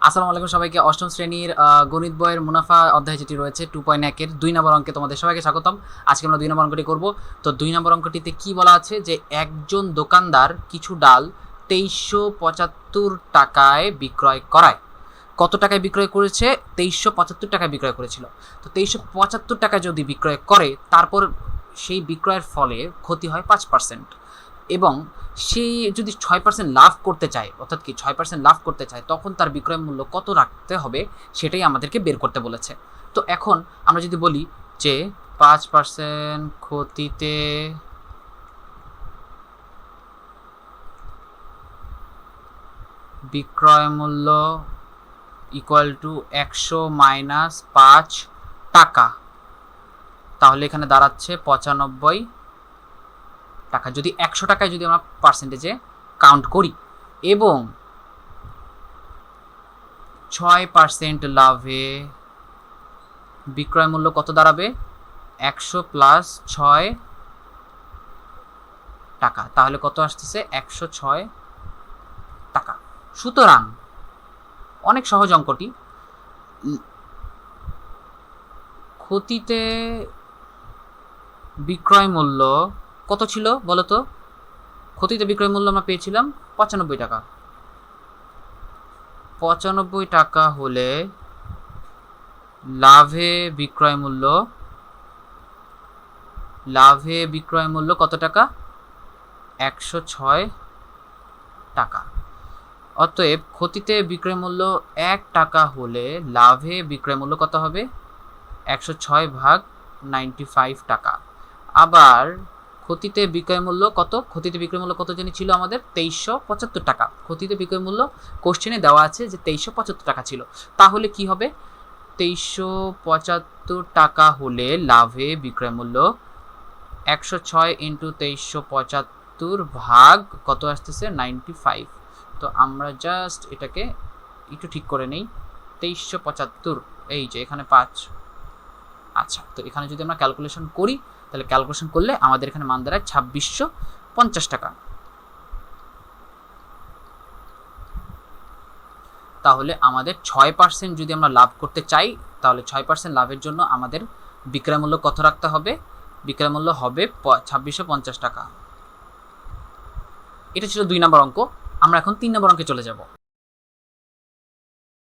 আসসালামু আলাইকুম সবাইকে। অষ্টম শ্রেণীর গণিত বইয়ের মুনাফা অধ্যায় যেটি রয়েছে 2.1 এর 2 নম্বর অঙ্কে তোমাদের সবাইকে স্বাগতম। আজকে আমরা 2 নম্বর অঙ্কটি করব। তো 2 নম্বর অঙ্কটিতে কি বলা আছে যে একজন দোকানদার কিছু ডাল 2375 টাকায় বিক্রয় করায়। কত টাকায় বিক্রয় করেছে? 2375 টাকায় বিক্রয় করেছিল। তো 2375 টাকায় যদি বিক্রয় করে, তারপর সেই বিক্রয়ের ফলে ক্ষতি হয় 5%, এবং সেই যদি 6% লাভ করতে চায়, অর্থাৎ কি 6% লাভ করতে চায়, তখন তার বিক্রয় মূল্য কত রাখতে হবে সেটাই আমাদেরকে বের করতে বলেছে। তো এখন আমরা যদি বলি যে 5% ক্ষতিতে বিক্রয় মূল্য ইকুয়াল টু 100 মাইনাস 5 টাকা, তাহলে এখানে দাঁড়াচ্ছে 95 টাকা। যদি 100 টাকায় যদি আমরা পার্সেন্টেজে কাউন্ট করি এবং 6% লাভে বিক্রয় মূল্য কত দাঁড়াবে? 100 প্লাস 6 টাকা, তাহলে কত আসতেছে? 106 টাকা। সুতরাং অনেক সহজ অঙ্কটি। ক্ষতিতে বিক্রয় মূল্য কত ছিল বলতো? ক্ষতিতে বিক্রয় মূল্য আমরা পেয়েছিলাম 95 টাকা। 95 টাকা হলে লাভে বিক্রয় মূল্য কত টাকা? 106 টাকা। অতএব ক্ষতিতে বিক্রয় মূল্য 1 টাকা হলে লাভে বিক্রয় মূল্য কত হবে? 106 ভাগ 95 টাকা। আবার ক্ষতিতে বিক্রয় মূল্য কত? ক্ষতিতে বিক্রয় মূল্য কত জানি ছিল আমাদের? 2375 টাকা। ক্ষতিতে বিক্রয় মূল্য কোশ্চেনে দেওয়া আছে যে 2375 টাকা ছিল। তাহলে কি হবে? 2375 টাকা হলে লাভে বিক্রয় মূল্য 106 ইন্টু 2375 ভাগ কত আসতেছে? 95। তো আমরা জাস্ট এটাকে একটু ঠিক করে নেই। 2375, এই যে এখানে 5। আচ্ছা, তো এখানে যদি আমরা ক্যালকুলেশন করি, তাহলে ক্যালকুলেশন করলে আমাদের এখানে মান দাঁড়ায় 2650 টাকা। তাহলে আমাদের 6% যদি আমরা লাভ করতে চাই, তাহলে 6% লাভের জন্য আমাদের বিক্রয় মূল্য কত রাখতে হবে? বিক্রয় মূল্য হবে 2650 টাকা। এটা ছিল 2 নম্বর অঙ্ক। আমরা এখন 3 নম্বর অঙ্কে চলে যাব।